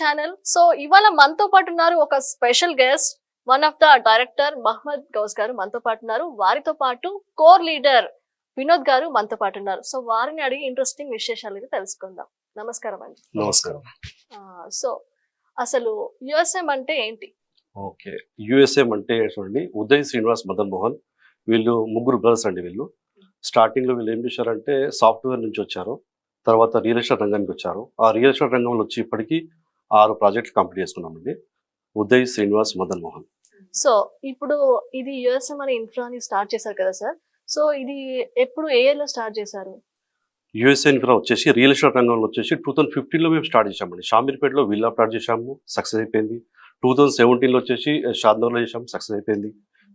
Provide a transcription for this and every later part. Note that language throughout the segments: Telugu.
ఛానల్. సో ఇవాళ మనతో పాటు ఉన్నారు ఒక special guest, one of the director Mohammed Ghouse గారు మనతో పాటు ఉన్నారు. వారితో పాటు కోర్ లీడర్ వినోద్ గారు మనతో పాటు ఉన్నారు. సో వారిని అడిగి ఇంట్రెస్టింగ్ విశేషాలు అయితే తెలుసుకుందాం. నమస్కారం అండి. నమస్కారం. సో అసలు యుఎస్ఎం అంటే ఏంటి? ఓకే, యుఎస్ఎం అంటే చూడండి, ఉదయ్, శ్రీనివాస్, మదన్ మోహన్, వీళ్ళు ముగ్గురు బ్రదర్స్ అండి. వీళ్ళు స్టార్టింగ్ లో వీళ్ళు ఏం చేశారంటే సాఫ్ట్వేర్ నుంచి వచ్చారు, తర్వాత రియల్ ఎస్టేట్ రంగానికి వచ్చారు. ఆ రియల్ ఎస్టేట్ రంగంలో వచ్చి ఇప్పటికీ 6 ప్రాజెక్టులు కంప్లీట్ చేసుకున్నామండి. ఉదయ్, శ్రీనివాస్, మదన్ మోహన్. సో ఇప్పుడు ఇది యుఎస్ఎం అనే ఇన్ఫ్రాని స్టార్ట్ చేశారు కదా సార్. సో ఇది ఎప్పుడు ఏ ఇయర్ లో స్టార్ట్ చేశారు? యుఎస్ఏ ఇన్ఫ్రా వచ్చేసి రియల్ ఎస్టేట్ రంగంలో వచ్చేసి 2015లో మేము స్టార్ట్ చేసామండి. షామీర్పేటలో విల్లా ప్లాట్ చేసాము, సక్సెస్ అయిపోయింది. 2017లో వచ్చేసి షాద్నగర్లో చేసాము, సక్సెస్ అయిపోయింది.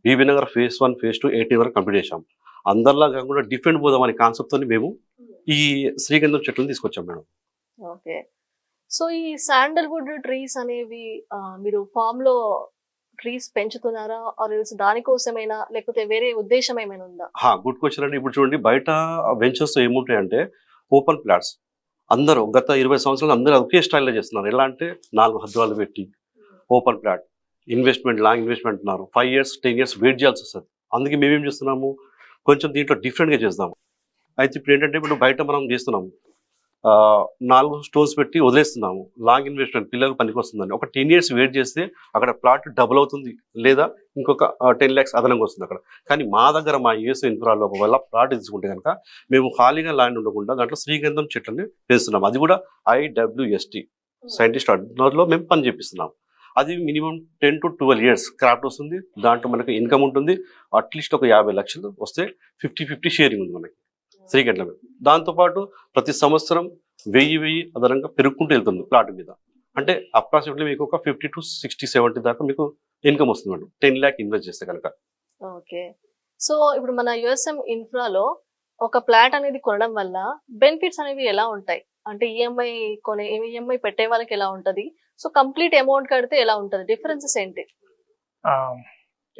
బీబీ నగర్ phase 1, phase 2, 18 వరకు కంప్లీట్ చేసాం. అందరిలా కాకుండా డిఫరెంట్ పోదాం అనే కాన్సెప్ట్ తోని మేము ఈ శ్రీగంధం చెట్లను తీసుకొచ్చాం మేడం. ఓకే. సో ఈ శాండల్వుడ్ ట్రీస్ అనేవి మీరు ఫామ్ లో ట్రీస్ పెంచుతున్నారా, ఆర్ దానికోసమైనా లేకపోతే వేరే ఉద్దేశం ఏమైనా ఉందా? గుడ్ క్వశ్చన్ అండి. ఇప్పుడు చూడండి, బయట వెంచర్స్ ఏముంటాయంటే ఓపెన్ ప్లాట్స్. అందరూ గత 20 సంవత్సరాలు అందరూ ఒకే స్టైల్లో చేస్తున్నారు. ఎలా అంటే 4 హద్దులు పెట్టి open plot investment, long investment అంటున్నారు. 5 years 10 years వెయిట్ చేయాల్సి వస్తుంది. అందుకే మేమేం చేస్తున్నాము, కొంచెం దీంట్లో డిఫరెంట్గా చేస్తాము. అయితే ఇప్పుడు ఏంటంటే, ఇప్పుడు బయట మనం చేస్తున్నాము 4 స్టోన్స్ పెట్టి వదిలేస్తున్నాము. లాంగ్ ఇన్వెస్ట్మెంట్ పిల్లలకు పనికి వస్తుందని ఒక 10 years వెయిట్ చేస్తే అక్కడ ప్లాట్ డబుల్ అవుతుంది, లేదా ఇంకొక 10 lakhs అదనంగా వస్తుంది అక్కడ. కానీ మా దగ్గర మా యుఎస్ ఇన్ఫ్రాలో ఒకవేళ ప్లాట్ తీసుకుంటే కనుక మేము ఖాళీగా ల్యాండ్ ఉండకుండా దాంట్లో శ్రీగంధం చెట్లని పెంచుతున్నాం. అది కూడా IWST సైంటిస్ట్ అడ్నర్లో మేము పని చేపిస్తున్నాం. అది మినిమం 10 to 12 years క్రాఫ్ట్ వస్తుంది. దాంట్లో మనకి ఇన్కమ్ ఉంటుంది. అట్లీస్ట్ ఒక 50 లక్షలు వస్తే 50-50 షేరింగ్ ఉంది మనకి శ్రీగంధం. దాంతోపాటు ప్రతి సంవత్సరం 1000 అదనంగా పెరుగుకుంటూ వెళ్తుంది ప్లాట్ మీద. అంటే అప్రాక్సిమేట్లీ మీకు ఒక 50 to 60, 70 దాకా మీకు ఇన్కమ్ వస్తుంది మేడం, 10 lakh ఇన్వెస్ట్ చేస్తే కనుక. ఓకే. సో ఇప్పుడు మన యుఎస్ఎం ఇన్ఫ్రాలో ఒక ప్లాట్ అనేది కొనడం వల్ల బెనిఫిట్స్ అనేవి ఎలా ఉంటాయి? అంటే ఈఎంఐ పెట్టే వాళ్ళకి ఎలా ఉంటది? సో కంప్లీట్ అమౌంట్ కడితే ఎలా ఉంటది? డిఫరెన్సెస్ ఏంటి?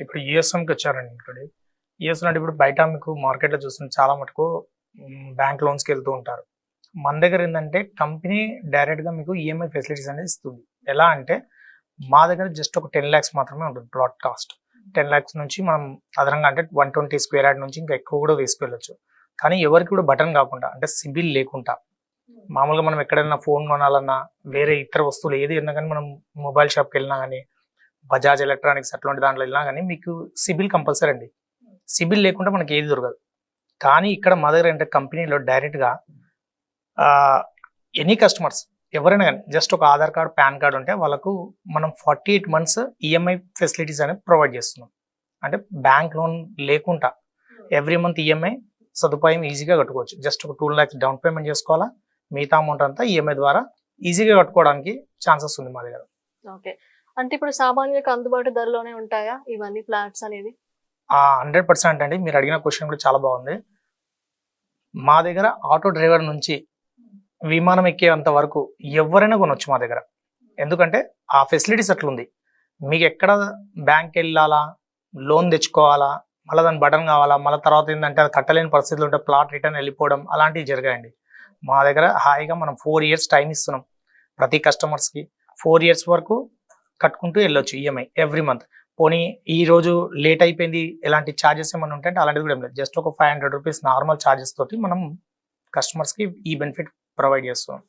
ఇప్పుడు యుఎస్ఎంకి వచ్చారండి. ఇక్కడ యుఎస్ఎం అంటే ఇప్పుడు బయట మీకు మార్కెట్లో చూస్తున్న చాలా మటుకు బ్యాంక్ లోన్స్కి వెళ్తూ ఉంటారు. మన దగ్గర ఏంటంటే కంపెనీ డైరెక్ట్గా మీకు ఈఎంఐ ఫెసిలిటీస్ అనేది ఇస్తుంది. ఎలా అంటే మా దగ్గర జస్ట్ ఒక 10 lakhs మాత్రమే ఉంటుంది ప్లాట్ కాస్ట్. 10 lakhs నుంచి మనం అదనంగా అంటే 120 square yard నుంచి ఇంకా ఎక్కువ కూడా తీసుకెళ్ళచ్చు. కానీ ఎవరికి కూడా బటన్ కాకుండా, అంటే సిబిల్ లేకుండా, మామూలుగా మనం ఎక్కడైనా ఫోన్ కొనాలన్నా, వేరే ఇతర వస్తువులు ఏది అయినా కానీ, మనం మొబైల్ షాప్కి వెళ్ళినా కానీ, బజాజ్ ఎలక్ట్రానిక్స్ అట్లాంటి దాంట్లో వెళ్ళినా కానీ మీకు సిబిల్ కంపల్సరీ అండి. సిబిల్ లేకుండా మనకి ఏది దొరకదు. కానీ ఇక్కడ మా దగ్గర అంటే కంపెనీలో డైరెక్ట్గా ఎనీ కస్టమర్స్ ఎవరైనా కానీ జస్ట్ ఒక ఆధార్ కార్డ్, పాన్ కార్డ్ ఉంటే వాళ్ళకు మనం 48 months ఈఎంఐ ఫెసిలిటీస్ అనేది ప్రొవైడ్ చేస్తున్నాం. అంటే బ్యాంక్ లోన్ లేకుండా ఎవ్రీ మంత్ ఈఎంఐ సదుపాయం ఈజీగా కట్టుకోవచ్చు. జస్ట్ ఒక 2 lakhs డౌన్ పేమెంట్ చేసుకోవాలా, మిగతా అమౌంట్ అంతా ఈఎంఐ ద్వారా ఈజీగా కట్టుకోవడానికి ఛాన్సెస్ ఉంది మా దగ్గర. ఓకే. అంటే ఇప్పుడు సామాన్యులకు అందుబాటు ధరలోనే ఉంటాయా ఇవన్నీ ఫ్లాట్స్ అనేది? 100% అండి. మీరు అడిగిన క్వశ్చన్ కూడా చాలా బాగుంది. మా దగ్గర ఆటో డ్రైవర్ నుంచి విమానం ఎక్కేంత వరకు ఎవరైనా కొనవచ్చు మా దగ్గర. ఎందుకంటే ఆ ఫెసిలిటీస్ అట్లుంది. మీకు ఎక్కడ బ్యాంక్ వెళ్ళాలా, లోన్ తెచ్చుకోవాలా, మళ్ళీ దాని బటన్ కావాలా, మళ్ళీ తర్వాత ఏంటంటే అది కట్టలేని పరిస్థితులు ఉంటే ప్లాట్ రిటర్న్ వెళ్ళిపోవడం, అలాంటివి జరిగాయండి. మా దగ్గర హాయిగా మనం 4 years టైం ఇస్తున్నాం ప్రతి కస్టమర్స్కి. 4 years వరకు కట్టుకుంటూ వెళ్ళొచ్చు ఈఎంఐ ఎవ్రీ మంత్. పోనీ ఈ రోజు లేట్ అయిపోయింది, ఎలాంటి ఛార్జెస్ ఏమైనా ఉంటే అలాంటిది కూడా ఏం లేదు. జస్ట్ ఒక 500 rupees నార్మల్ ఛార్జెస్ తోటి మనం కస్టమర్స్కి ఈ బెనిఫిట్ ప్రొవైడ్ చేస్తాం.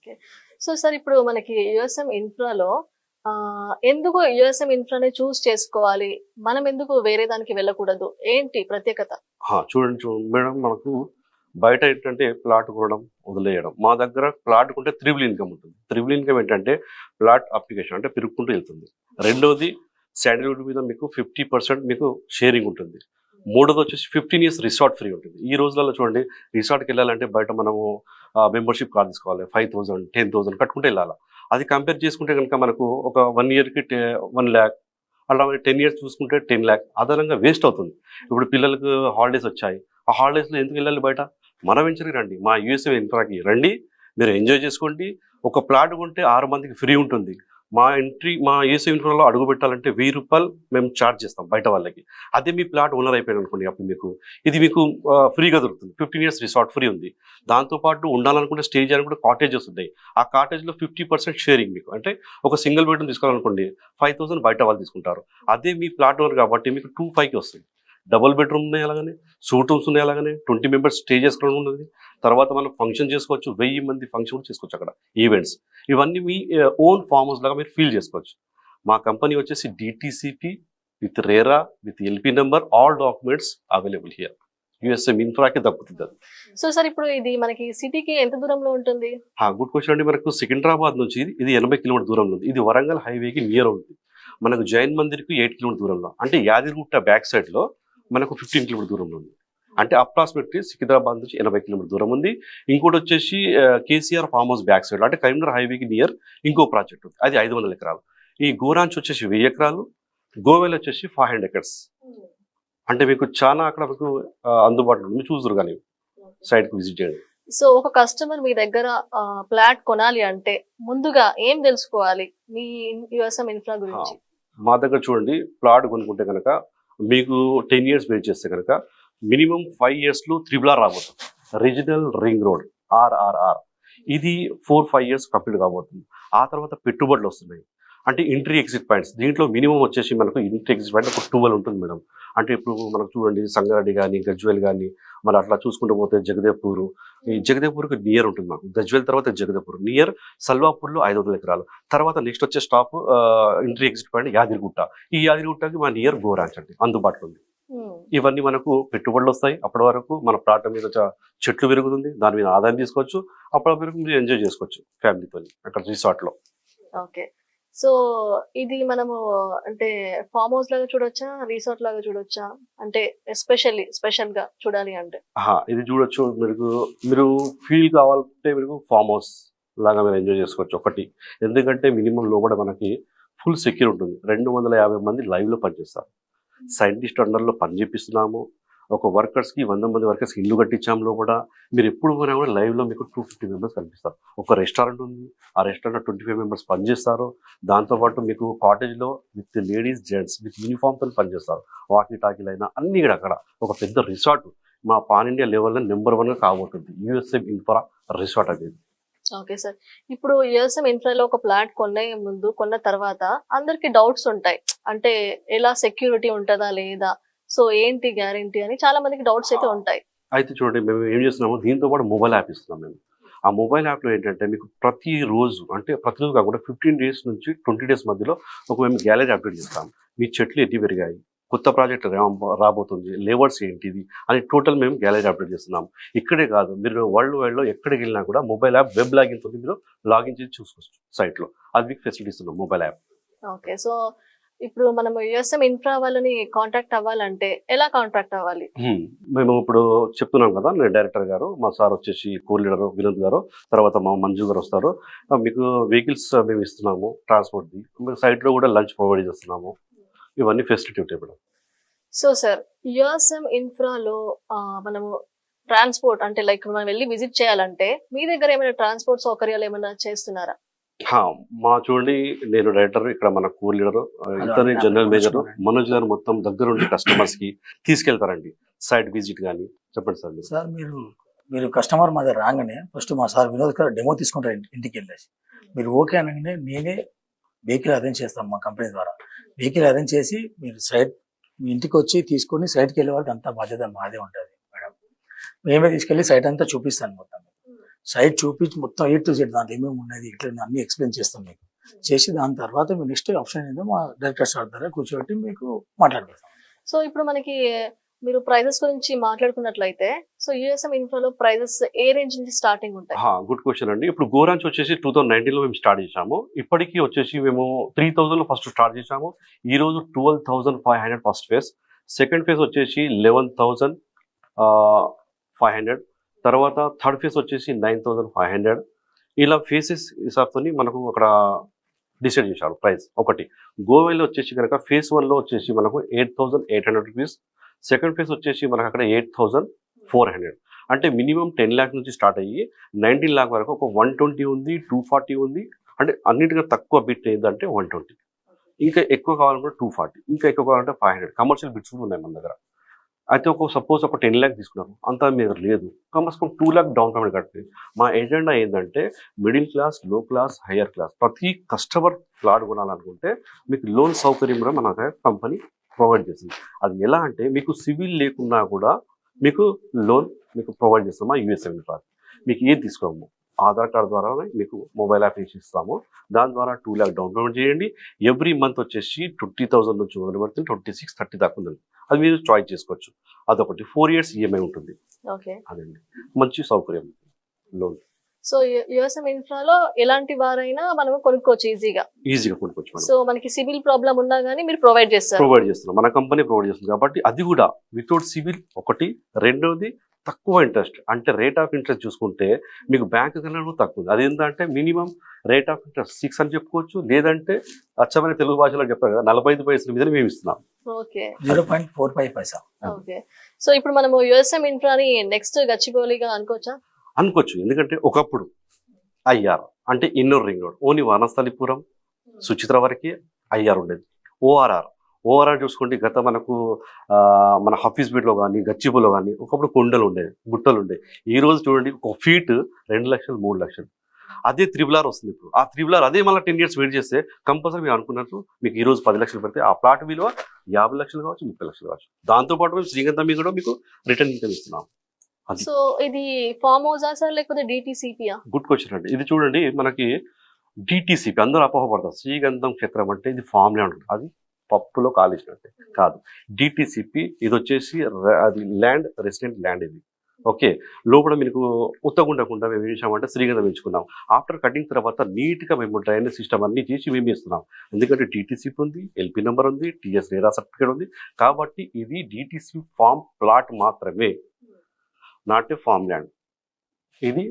సో సార్, ఇప్పుడు మనకి యుఎస్ఎం ఇన్ఫ్రాలో ఎందుకు యుఎస్ఎం ఇన్ఫ్రానే చూస్ చేసుకోవాలి, మనం ఎందుకు వేరే దానికి వెళ్ళకూడదు, ఏంటి ప్రత్యేకత? చూడండి మేడం, మనకు బయట ఏంటంటే ప్లాట్ కొనడం, వదిలేయడం. మా దగ్గర ప్లాట్ కొంటే 3 ఇన్కమ్ ఉంటుంది. 3 ఇన్కమ్ ఏంటంటే ప్లాట్ అప్లికేషన్ అంటే పెరుగుకుంటూ వెళ్తుంది. రెండోది శాండల్వుడ్ మీద మీకు 50% మీకు షేరింగ్ ఉంటుంది. మూడోది వచ్చేసి 15 years రిసార్ట్ ఫ్రీ ఉంటుంది. ఈ రోజులలో చూడండి, రిసార్ట్కి వెళ్ళాలంటే బయట మనము మెంబర్షిప్ కార్డు తీసుకోవాలి, 5,000 10,000 కట్టుకుంటే వెళ్ళాలి. అది కంపేర్ చేసుకుంటే కనుక మనకు ఒక 1 yearకి 1 lakh, అలా 10 years చూసుకుంటే 10 lakh అదనంగా వేస్ట్ అవుతుంది. ఇప్పుడు పిల్లలకు హాలిడేస్ వచ్చాయి, ఆ హాలిడేస్లో ఎందుకు వెళ్ళాలి బయట? మన వెంచర్కి రండి, మా యుఎస్ఏ ఇన్ఫ్రాకి రండి, మీరు ఎంజాయ్ చేసుకోండి. ఒక ప్లాట్ కొంటే 6 మందికి ఫ్రీ ఉంటుంది. మా ఏసీ ఇన్ఫ్రాలో అడుగు పెట్టాలంటే 1000 రూపాయలు మేము ఛార్జ్ చేస్తాం బయట వాళ్ళకి. అదే మీ ప్లాట్ ఓనర్ అయిపోయాడు అనుకోండి, అప్పుడు మీకు ఫ్రీగా దొరుకుతుంది. 15 years రిసార్ట్ ఫ్రీ ఉంది. దాంతోపాటు ఉండాలనుకుంటే స్టే చేయాలని కూడా కాటేజెస్ ఉన్నాయి. ఆ కాటేజ్లో 50% షేరింగ్ మీకు. అంటే ఒక సింగిల్ బెడ్రూమ్ తీసుకోవాలనుకోండి 5000 బయట వాళ్ళు తీసుకుంటారు. అదే మీ ప్లాట్ ఓనర్ కాబట్టి మీకు 25కి వస్తుంది. డబుల్ బెడ్రూమ్ ఉన్నాయి, అలాగనే సూట్ రూమ్స్ ఉన్నాయి, అలాగనే 20 members స్టే చేసుకోవడం ఉన్నది. తర్వాత మనం ఫంక్షన్ చేసుకోవచ్చు, 1000 మంది ఫంక్షన్ కూడా చేసుకోవచ్చు అక్కడ, ఈవెంట్స్. ఇవన్నీ మీ ఓన్ ఫామ్ హౌస్ లాగా మీరు ఫీల్ చేసుకోవచ్చు. మా కంపెనీ వచ్చేసి DTCP with RERA with LP number, all documents available here. USM ఇన్ఫ్రాకి దక్కుతుంది అది. సో సార్ ఇప్పుడు ఇది మనకి సిటీకి ఎంత దూరంలో ఉంటుంది? గుడ్ క్వశ్చన్ అండి. మనకు సికింద్రాబాద్ నుంచి ఇది 80 కిలోమీటర్ దూరంలో ఉంది. ఇది వరంగల్ హైవేకి నియర్ ఉంది. మనకు జైన్ మందిర్కి 8 కిలోమీటర్ దూరంలో, అంటే యాదగిరిగుట్ట బ్యాక్ సైడ్ లో మనకు 15 కిలోమీటర్ దూరంలో ఉంది. అంటే అప్రాక్సిమేట్లీ సికింద్రాబాద్ నుంచి 80 కిలోమీటర్ దూరం ఉంది. ఇంకోటి వచ్చేసి KCR farm house back side, అంటే కరీంనగర్ హైవేకి నియర్ ఇంకో ప్రాజెక్ట్ ఉంది, అది 500 ఎకరాలు. ఈ గోరాంచ్ వచ్చేసి 1000 ఎకరాలు, గోవెల్ వచ్చేసి 500 acres. అంటే మీకు చాలా అక్కడ మీకు అందుబాటులో ఉంది. చూద్దరు కానీ సైట్కి విజిట్ చేయండి. సో ఒక కస్టమర్ మీ దగ్గర ప్లాట్ కొనాలి అంటే ముందుగా ఏం తెలుసుకోవాలి మీ USM ఇన్ఫ్రా గురించి? మా దగ్గర చూడండి, ప్లాట్ కొనుక్కుంటే కనుక మీకు 10 years వెయిట్ చేస్తే కనుక మినిమం 5 yearsలో 3R రాబోతుంది. రీజనల్ రింగ్ రోడ్ RRR ఇది 4-5 years కంప్లీట్ కాబోతుంది. ఆ తర్వాత పెట్టుబడులు వస్తున్నాయి, అంటే ఎంట్రీ ఎగ్జిట్ పాయింట్స్. దీంట్లో మినిమం వచ్చేసి మనకు ఎంట్రీ ఎగ్జిట్ పాయింట్ ఒక 12 ఉంటుంది మేడం. అంటే ఇప్పుడు మనకు చూడండి సంగారెడ్డి కానీ, గజ్వేల్ కానీ, మరి అట్లా చూసుకుంటూ పోతే జగదేవ్పూర్, ఈ జగదేవ్పూర్కి నియర్ ఉంటుంది మాకు. గజ్వేల్ తర్వాత జగదేవ్పూర్ నియర్, సల్వాపూర్లో 500 ఎకరాలు. తర్వాత నెక్స్ట్ వచ్చే stop entry exit point Yadagirigutta. ఈ యాదగిరిగుట్టకి మా నియర్ గోరాంచ్ అండి అందుబాటులో ఉంది. ఇవన్నీ మనకు పెట్టుబడులు వస్తాయి. అప్పటి వరకు మన ప్లాట్ మీద చెట్లు పెరుగుతుంది, దాని మీద ఆదాయం తీసుకోవచ్చు. అప్పటి వరకు మీరు ఎంజాయ్ చేసుకోవచ్చు ఫ్యామిలీతో అక్కడ రిసార్ట్ లో. ఓకే, సో ఇది మనము అంటే ఫామ్ హౌస్ లాగా చూడొచ్చా, రిసార్ట్ లాగా చూడొచ్చా? అంటే స్పెషల్ గా చూడాలి అంటే ఇది చూడొచ్చు. మీరు ఫీల్ కావాలంటే మీరు ఫామ్ హౌస్ లాగా మీరు ఎంజాయ్ చేసుకోవచ్చు ఒకటి. ఎందుకంటే మినిమం లో కూడా మనకి ఫుల్ సెక్యూర్ ఉంటుంది. 250 మంది లైవ్ లో పనిచేస్తారు. సైంటిస్ట్ అండర్లో పని చేపిస్తున్నాము. ఒక వర్కర్స్కి 100 మంది వర్కర్స్కి ఇల్లు కట్టించాము. కూడా మీరు ఎప్పుడు పోయినా కూడా లైవ్లో మీకు 250 members కనిపిస్తారు. ఒక రెస్టారెంట్ ఉంది, ఆ రెస్టారెంట్ 25 members పనిచేస్తారు. దాంతోపాటు మీకు కాటేజ్లో విత్ లేడీస్ జెంట్స్ విత్ యూనిఫామ్తో పనిచేస్తారు. వాకీ టాకీలు అయినా అన్ని కూడా అక్కడ ఒక పెద్ద రిసార్ట్ మా పాన్ ఇండియా లెవెల్లో నెంబర్ 1గా కాబోతుంది USM ఇన్ఫ్రా రిసార్ట్ అనేది. ఓకే సార్, ఇప్పుడు USM ఇన్ఫ్రాలో ఒక ప్లాట్ కొన్న తర్వాత అందరికి డౌట్స్ ఉంటాయి. అంటే ఎలా సెక్యూరిటీ ఉంటుందా లేదా, సో ఏంటి గ్యారెంటీ అని చాలా మందికి డౌట్స్ అయితే ఉంటాయి. అయితే చూడండి, మేము ఏం చేస్తున్నాము, దీంతో పాటు మొబైల్ యాప్ ఇస్తున్నాం మేము. ఆ మొబైల్ యాప్లో ఏంటంటే మీకు ప్రతిరోజు, అంటే ప్రతిరోజు కాకుండా 15 days నుంచి 20 days మధ్యలో మేము గ్యాలరీ అప్డేట్ చేస్తాం. మీ చెట్లు ఎన్ని పెరిగాయి, కొత్త ప్రాజెక్ట్ రాబోతుంది, లేవర్స్ ఏంటిది అని టోటల్ మేము గ్యాలరీ అప్డేట్ చేస్తున్నాం. ఇక్కడే కాదు, మీరు వరల్డ్ వైడ్లో ఎక్కడికి వెళ్ళినా కూడా మొబైల్ యాప్ వెబ్ లాగిన్ తోటి మీరు లాగిన్ చేసి చూసుకోవచ్చు సైట్లో. అది మీకు ఫెసిలిటీ ఇస్తున్నాం మొబైల్ యాప్. ఓకే, సో ఇప్పుడు మనం USM ఇన్ఫ్రా వాళ్ళని కాంటాక్ట్ అవ్వాలంటే ఎలా కాంటాక్ట్ అవ్వాలి? మేము ఇప్పుడు చెప్తున్నాం కదా, నేను డైరెక్టర్ గారు, మా సార్ వచ్చేసి కోర్ లీడర్ వినోద్ గారు, తర్వాత మా మంజు గారు వస్తారు. మీకు వెహికల్స్ మేము ఇస్తున్నాము, ట్రాన్స్పోర్ట్ది. సైట్లో కూడా లంచ్ ప్రొవైడ్ చేస్తున్నాము. ఇవన్నీ ఫెసిలిటీ ఉంటాయి మేడం. సో సార్, USM ఇన్ఫ్రాలో మనము ట్రాన్స్పోర్ట్ అంటే లైక్ మనం వెళ్ళి విజిట్ చేయాలంటే మీ దగ్గర ఏమైనా ట్రాన్స్పోర్ట్ సౌకర్యాలు ఏమైనా చేస్తున్నారా? మా చూడండి, నేను డైరెక్టర్, ఇక్కడ మన కోర్ లీడర్, ఇతని జనరల్ మేనేజర్ మనోజ్ గారు మొత్తం దగ్గరుండి కస్టమర్స్ కి తీసుకెళ్తారండి సైట్ విజిట్ కానీ. చెప్పండి సార్. సార్ మీరు కస్టమర్ మా దగ్గర రాగానే ఫస్ట్ మా సార్ వినోద్ గారు డెమో తీసుకుంటారు ఇంటికి వెళ్ళేసి. మీరు ఓకే అనగానే నేనే వెహికల్ అరేంజ్ చేస్తాం మా కంపెనీ ద్వారా. వెహికల్ అరేంజ్ చేసి మీరు సైట్ మీ ఇంటికి వచ్చి తీసుకొని సైట్కి వెళ్ళే వరకు అంతా బాధ్యత మాదే ఉంటుంది మేడం. మేమే తీసుకెళ్ళి సైట్ అంతా చూపిస్తాను. మొత్తం సైట్ చూపించి మొత్తం A to Z దాంట్లో ఏమేమి ఉన్నది ఇట్లా అన్ని ఎక్స్ప్లెయిన్ చేస్తాం మీకు. చేసి దాని తర్వాత మీ నెక్స్ట్ ఆప్షన్ ఏంటో మా డైరెక్టర్ సార్ ద్వారా కూర్చోబెట్టి మీకు మాట్లాడబడతాం. సో ఇప్పుడు మనకి మీరు ప్రైజెస్ గురించి మాట్లాడుకున్నట్లయితే, సో USM ఇన్ఫ్రాలో ప్రైజెస్ ఏ రేంజ్ నుంచి స్టార్టింగ్ ఉంటాయి? గుడ్ క్వశ్చన్ అండి. ఇప్పుడు గోరాంచ్ వచ్చేసి 2019లో మేము స్టార్ట్ చేసాము. ఇప్పటికీ వచ్చేసి మేము 3000లో ఫస్ట్ స్టార్ట్ చేసాము. ఈ రోజు 12,500 ఫస్ట్ ఫేజ్. సెకండ్ ఫేజ్ వచ్చేసి 11,500. తర్వాత థర్డ్ ఫేజ్ వచ్చేసి 9,500. ఇలా ఫేసెస్ హిసాబ్తో మనకు అక్కడ డిసైడ్ చేశారు ప్రైస్. ఒకటి గోవాలో వచ్చేసి కనుక ఫేజ్ 1లో వచ్చేసి మనకు 8,800 రూపీస్. సెకండ్ ఫేజ్ వచ్చేసి మనకు అక్కడ 8,400. అంటే మినిమం 10 lakhs నుంచి స్టార్ట్ అయ్యి 19 lakh వరకు ఒక 120 ఉంది, 240 ఉంది, అంటే అన్నిటికన్నా తక్కువ బిట్ ఏంటంటే 120, ఇంకా ఎక్కువ కావాలనుకుంటే 240, ఇంకా ఎక్కువ కావాలంటే 500. కమర్షియల్ బిట్స్ కూడా ఉన్నాయి మన దగ్గర. అయితే సపోజ్ ఒక 10 lakh తీసుకున్నాము, అంతా మీ దగ్గర లేదు, కమర్స్ 2 lakh డౌన్ పేమెంట్ కట్టి. మా ఎజెండా ఏంటంటే మిడిల్ క్లాస్, లో క్లాస్, హయ్యర్ క్లాస్ ప్రతి కస్టమర్ ప్లాట్ కొనాలనుకుంటే మీకు లోన్ సౌకర్యం కూడా మన కంపెనీ ప్రొవైడ్ చేస్తుంది. అది ఎలా అంటే మీకు సివిల్ లేకున్నా కూడా మీకు లోన్ మీకు ప్రొవైడ్ చేస్తాం మా యూఎస్ఎం ప్లాట్. మీకు ఏది తీసుకోము, ఆధార్ కార్డు ద్వారానే మీకు మొబైల్ యాప్ వేసి ఇస్తాము. దాని ద్వారా 2 lakh డౌన్ పేమెంట్ చేయండి. ఎవ్రీ మంత్ వచ్చేసి 20,000 నుంచి మొదలు పెడుతుంది, 26, 30 దాకా ఉంది. అది మీరు చాయిస్ చేసుకోవచ్చు. అదొకటి. 4 years ఈఎంఐ ఉంటుంది. అదండి మంచి సౌకర్యం లోన్. సో యుఎస్ఎం ఇన్ఫ్రాలో ఎలాంటి వారైనా మనం కొనుక్కోవచ్చు ఈజీగా కొనుక్కోవచ్చు. సో మనకి సివిల్ ప్రాబ్లం ఉన్నా కానీ మీరు ప్రొవైడ్ చేస్తున్నాం, మన కంపెనీ ప్రొవైడ్ చేస్తుంది. కాబట్టి అది కూడా వితౌట్ సివిల్ ఒకటి. రెండోది తక్కువ ఇంట్రెస్ట్, అంటే రేట్ ఆఫ్ ఇంట్రెస్ట్ చూసుకుంటే మీకు బ్యాంక్ కన్నా తక్కువ ఉంది. అదేంటంటే మినిమం రేట్ ఆఫ్ ఇంట్రెస్ట్ 6 అని చెప్పుకోవచ్చు, లేదంటే అచ్చమైన తెలుగు భాషలో చెప్తారు కదా 45 పైసల మీద మేము ఇస్తున్నాం. 0.45 ఓకే. సో ఇప్పుడు మనము యుఎస్ఎం ఇన్ఫ్రాని నెక్స్ట్ గచ్చిబౌలిగా అనుకోవచ్చు. ఎందుకంటే ఒకప్పుడు ఐఆర్ అంటే inner ring road only Vanasthalipuram, Suchitra వరకే ఐఆర్ ఉండేది. ఓఆర్ఆర్ చూసుకోండి, గత మనకు మన హఫీజ్పేటలో కానీ గచ్చిబౌలిలో కానీ ఒకప్పుడు కొండలు ఉండేవి, గుట్టలు ఉండేవి. ఈ రోజు చూడండి ఒక ఫీట్ 2 లక్షలు 3 లక్షలు. అదే త్రిబుల్ వస్తుంది ఇప్పుడు. ఆ త్రిబుల్ అదే మళ్ళీ 10 years వెయిట్ చేస్తే కంపల్సరీ మీరు అనుకున్నట్టు మీకు ఈ రోజు 10 లక్షలు పెడితే ఆ ప్లాట్ విలువ 50 లక్షలు కావచ్చు, 30 లక్షలు కావచ్చు. దాంతోపాటు మేము శ్రీగంధం మీద కూడా మీకు రిటర్న్ ఇన్కమ్ ఇస్తున్నాం. సో ఇది ఫార్మ్ హౌసా సార్ లేకపోతే డిటిసిపియా? గుడ్ క్వశ్చన్ అండి. ఇది చూడండి మనకి డిటిసిపి అందరూ అపోహపడతారు. శ్రీగంధం క్షేత్రం అంటే ఇది ఫామ్ ల్యాండ్ ఉంటుంది, అది పప్పులో కాలేసినట్టే కాదు. డిటిసిపి ఇది వచ్చేసి అది ల్యాండ్ రెసిడెంట్ ల్యాండ్. ఇది ఓకే. లోపల మీకు ఉత్తగుండకుండా మేము ఏం చేసామంటే శ్రీగంధం పెంచుకున్నాం. ఆఫ్టర్ కటింగ్ తర్వాత నీట్గా మేము డ్రైనేజ్ సిస్టమ్ అన్ని చేసి మేము ఇస్తున్నాం. ఎందుకంటే డిటిసిపి ఉంది, ఎల్పి నెంబర్ ఉంది, టీఎస్ రేరా సర్టిఫికేట్ ఉంది. కాబట్టి ఇది డిటిసి ఫామ్ ప్లాట్ మాత్రమే, నాట్ ఏ ఫామ్ ల్యాండ్. ఇది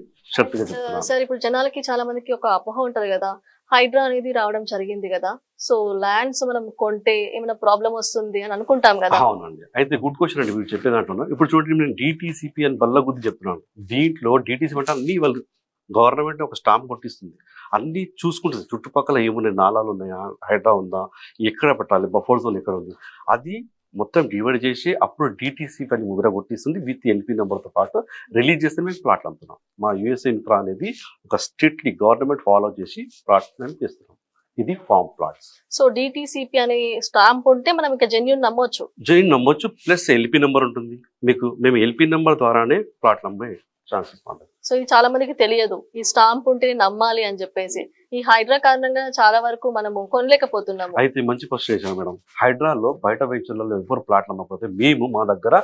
సార్ ఇప్పుడు జనాలకి చాలా మందికి ఒక అపోహ ఉంటది కదా, హైడ్రా అనేది రావడం జరిగింది కదా, సో ల్యాండ్స్ మనం కొంటే ఏమైనా ప్రాబ్లం వస్తుంది అని అనుకుంటాం కదా. అవునండి. అయితే గుడ్ క్వశ్చన్ అండి మీరు చెప్పేదంటున్నా. ఇప్పుడు చూడండి నేను డిటిసిపి అని బల్ల గుద్ది చెప్తున్నాను. దీంట్లో డిటిసిపి అంటే అన్ని వాళ్ళు గవర్నమెంట్ ఒక స్టాంప్ కొట్టిస్తుంది, అన్ని చూసుకుంటుంది. చుట్టుపక్కల ఏమున్నాయి, నాలాలు ఉన్నాయా, హైడ్రా ఉందా, ఎక్కడ పెట్టాలి, బఫర్ జోన్ ఎక్కడ ఉంది, అది మొత్తం డివైడ్ చేసి అప్పుడు డిటిసి పని ముద్ర కొట్టిస్తుంది. విత్ ఎల్పి నెంబర్తో పాటు రిలీజ్ చేస్తే మేము ప్లాట్లు అమ్ముతున్నాం. మా యుఎస్ ఇన్ఫ్రా అనేది ఒక స్ట్రిక్ట్లీ గవర్నమెంట్ ఫాలో చేసి ప్లాట్స్ మేము చేస్తున్నాం. ఇది ఫామ్ ప్లాట్స్. సో డిటిసిపి అనే స్టాంప్ ఉంటే మనం ఇంకా జెన్యూన్ నమ్మొచ్చు. ప్లస్ ఎల్పి నెంబర్ ఉంటుంది మీకు. మేము ఎల్పి నెంబర్ ద్వారానే ప్లాట్లు అమ్మే ఛాన్సెస్ ఉంటాయి. సో ఇది చాలా మందికి తెలియదు, ఈ స్టాంప్ ఉంటే నమ్మాలి అని చెప్పేసి. ఈ హైడ్రా కారణంగా చాలా వరకు మనము కొనలేకపోతున్నాము. అయితే మంచి క్వశ్చన్ వేసాను మేడం. హైడ్రాలో బయట వెంచర్లలో ఎవరు ప్లాట్లు అమ్మకపోతే మేము మా దగ్గర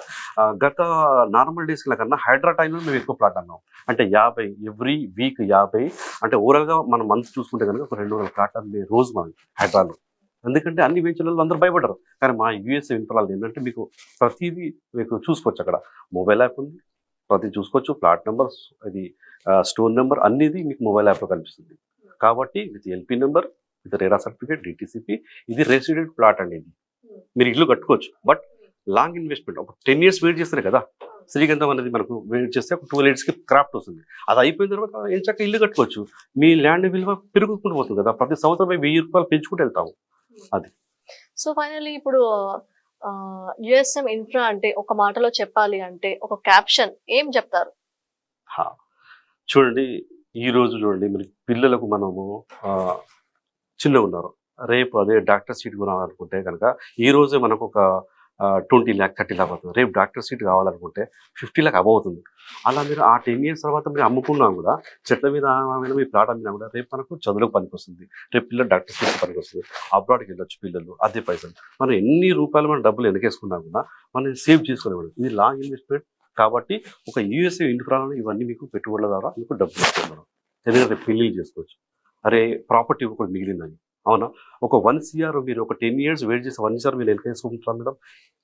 గత నార్మల్ డేస్ కన్నా హైడ్రా టైంలో మేము ఎక్కువ ప్లాట్ అన్నాం. అంటే 50 ఎవ్రీ వీక్ 50, అంటే ఓవరాల్గా మనం మంత్ చూసుకుంటే కనుక ఒక 200 ప్లాట్ అమ్మే రోజు మనం హైడ్రాలో. ఎందుకంటే అన్ని వెంచర్లలో అందరూ భయపడరు. కానీ మా యూఎస్ ఇన్ఫ్రాలో ఏంటంటే మీకు ప్రతిదీ మీకు చూసుకోవచ్చు. అక్కడ మొబైల్ యాప్ ఉంది, ప్రతి చూసుకోవచ్చు. ప్లాట్ నెంబర్, ఇది స్టోర్ నెంబర్ అన్నిది మీకు మొబైల్ యాప్లో కనిపిస్తుంది. కాబట్టి with LP number, with RERA certificate, DTCP, ఇది రెసిడెంట్ ప్లాట్ అనేది. మీరు ఇల్లు కట్టుకోవచ్చు, బట్ లాంగ్ ఇన్వెస్ట్మెంట్. ఒక 10 years వెయిట్ చేస్తారు కదా. శ్రీగంధం అనేది మనకు వెయిట్ చేస్తే ఒక 12 yearsకి క్రాఫ్ట్ వస్తుంది. అది అయిపోయిన తర్వాత ఏం చక్క ఇల్లు కట్టుకోవచ్చు. మీ ల్యాండ్ విలువ పెరుగుకుంటూ పోతుంది కదా, ప్రతి సంవత్సరం 1000 రూపాయలు పెంచుకుంటూ వెళ్తాము. అది. సో ఫైనల్లీ ఇప్పుడు యుఎస్ఎం ఇన్ఫ్రా అంటే ఒక మాటలో చెప్పాలి అంటే ఒక క్యాప్షన్ ఏం చెప్తారు? చూడండి, ఈ రోజు చూడండి మీరు పిల్లలకు మనము చిన్నగా ఉన్నారు, రేపు అదే డాక్టర్ సీట్ కొనాలనుకుంటే కనుక ఈ రోజే మనకు ఒక 20 lakh 30 lakh అవుతుంది. రేపు డాక్టర్ సీట్ కావాలనుకుంటే 50 lakh అబవ్ అవుతుంది. అలా మీరు ఆ 10 years తర్వాత మీరు అమ్ముకున్నా కూడా, చెట్ల మీద మీ ప్లాట్ అమ్మినా కూడా రేపు మనకు చదువులకు పనికి వస్తుంది. రేపు పిల్లలు డాక్టర్ సీట్ పనికి వస్తుంది. అబ్రాడ్కి వెళ్ళొచ్చు పిల్లలు, అదే పైసలు. మనం ఎన్ని రూపాయలు మనం డబ్బులు వెనకేసుకున్నా కూడా మనం సేవ్ చేసుకోలేము. ఇది లాంగ్ ఇన్వెస్ట్మెంట్. కాబట్టి ఒక యూఎస్ఏ ఇన్ఫ్రాలో ఇవన్నీ మీకు పెట్టుబడుల ద్వారా మీకు డబ్బులు ఇస్తున్నారు. ఎందుకంటే పెళ్ళిళ్ళు చేసుకోవచ్చు. అరే ప్రాపర్టీ ఒకటి మిగిలిందని, అవునా, ఒక 1 CR మీరు ఒక 10 years వెయిట్ చేసి 1 CR మీరు వెనక వేసుకుంటారు మేడం,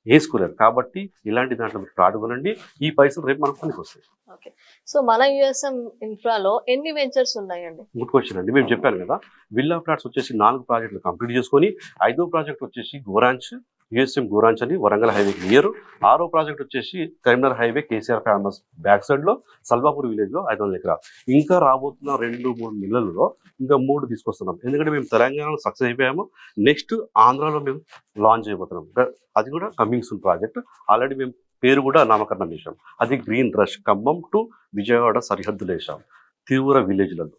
వేసుకోలేరు. కాబట్టి ఇలాంటి దాంట్లో మీరు ప్లాట్ కొనండి, ఈ పైసలు రేపు మనకు పనికి వస్తాయి. ఓకే. సో మన యుఎస్ఎం ఇన్ఫ్రాలో ఎన్ని వెంచర్స్ ఉన్నాయండి? గుడ్ క్వశ్చన్ అండి. మేము చెప్పాను కదా, విల్లా ప్లాట్స్ వచ్చేసి 4 ప్రాజెక్టులు కంప్లీట్ చేసుకొని 5వ ప్రాజెక్ట్ వచ్చేసి గోరాంచ్, యుఎస్ఎం గోరాంచ్ అని వరంగల్ హైవే నియర్. 6వ ప్రాజెక్ట్ వచ్చేసి Karimnagar highway KCR famous back side లో సల్వాపూర్ విలేజ్ లో 500 ఎకరాలు. ఇంకా రాబోతున్న 2-3 నెలల్లో ఇంకా 3 తీసుకొస్తున్నాం. ఎందుకంటే మేము తెలంగాణలో సక్సెస్ అయిపోయాము. నెక్స్ట్ ఆంధ్రాలో మేము లాంచ్ చేయబోతున్నాం. అది కూడా కమింగ్ సూన్ ప్రాజెక్ట్. ఆల్రెడీ మేము పేరు కూడా నామకరణం చేశాం. అది green rush Khammam to Vijayawada సరిహద్దులు వేసాం తిరువుర విలేజ్లలో.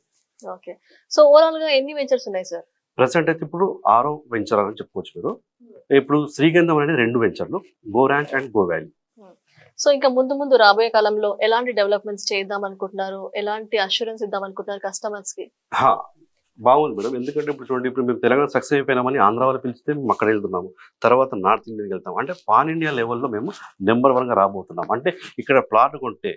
ఓకే. సో ఓవరాల్ గా ఎన్ని వెంచర్స్ ఉన్నాయి సార్? ప్రెసెంట్ అయితే ఇప్పుడు 6వ వెంచర్ అని చెప్పుకోవచ్చు మీరు. ఇప్పుడు శ్రీగంధం అనేది 2 వెంచర్లు, Go Ranch and Go Valley. So ఇంకా ముందు రాబోయే కాలంలో ఎలాంటి డెవలప్మెంట్స్ చేద్దాం అనుకుంటున్నారు, ఎలాంటి అష్యూరెన్స్ ఇద్దాం అనుకుంటున్నారు కస్టమర్స్ కి? బాగుంది మేడం. ఎందుకంటే ఇప్పుడు చూడండి, ఇప్పుడు మేము తెలంగాణ సక్సెస్ అయిపోయినామని ఆంధ్ర వాళ్ళు పిలిస్తే మేము అక్కడ వెళ్తున్నాము, తర్వాత నార్త్ ఇండియాకి వెళ్తాం. అంటే పాన్ ఇండియా లెవెల్లో మేము నెంబర్ 1గా రాబోతున్నాం. అంటే ఇక్కడ ప్లాట్ కొంటే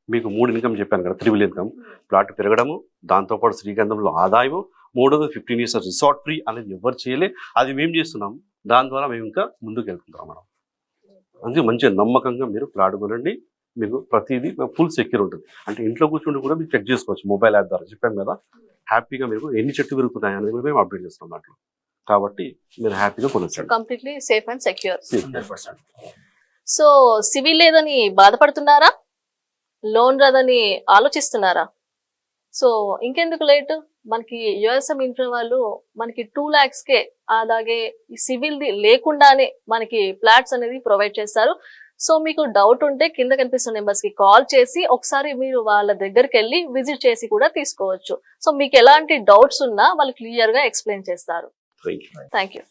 మీకు 3 ఇన్కమ్ చెప్పాను కదా, 3 ఇన్కమ్ ప్లాట్ పెరగడము, దాంతోపాటు శ్రీగంధంలో ఆదాయము, 3వది 15 years రిసార్ట్ ఫ్రీ అనేది ఎవరు చేయలే, అది మేము చేస్తున్నాం. దాని ద్వారా మేము ఇంకా ముందుకు వెళ్తున్నాం మేడం. అందుకే మంచిగా నమ్మకంగా మీరు ప్లాట్ కొనండి. మీకు ప్రతిదీ ఫుల్ సెక్యూర్ ఉంటుంది. అంటే ఇంట్లో కూర్చుండి కూడా మీరు చెక్ చేసుకోవచ్చు మొబైల్ యాప్ ద్వారా. చెప్పాను కదా, హ్యాపీగా మీరు ఎన్ని చెట్లు పెరుగుతున్నాయి అనేది కూడా మేము అప్డేట్ చేస్తున్నాం దాంట్లో. కాబట్టి మీరు హ్యాపీగా కొనొచ్చండి. Completely safe and secure. 100%. So CIBIL లేదని బాధపడుతున్నారా, లోన్ రాదని ఆలోచిస్తున్నారా? సో ఇంకెందుకు లేట్, మనకి యుఎస్ఎం ఇన్ఫ్రా వాళ్ళు మనకి 2 lakhsకే అలాగే ఈ సివిల్ ది లేకుండానే మనకి ఫ్లాట్స్ అనేది ప్రొవైడ్ చేస్తారు. సో మీకు డౌట్ ఉంటే కింద కనిపిస్తున్న నెంబర్స్ కి కాల్ చేసి ఒకసారి మీరు వాళ్ళ దగ్గరికి వెళ్ళి విజిట్ చేసి కూడా తీసుకోవచ్చు. సో మీకు ఎలాంటి డౌట్స్ ఉన్నా వాళ్ళు క్లియర్ గా ఎక్స్ప్లెయిన్ చేస్తారు. Thank you. Thank you.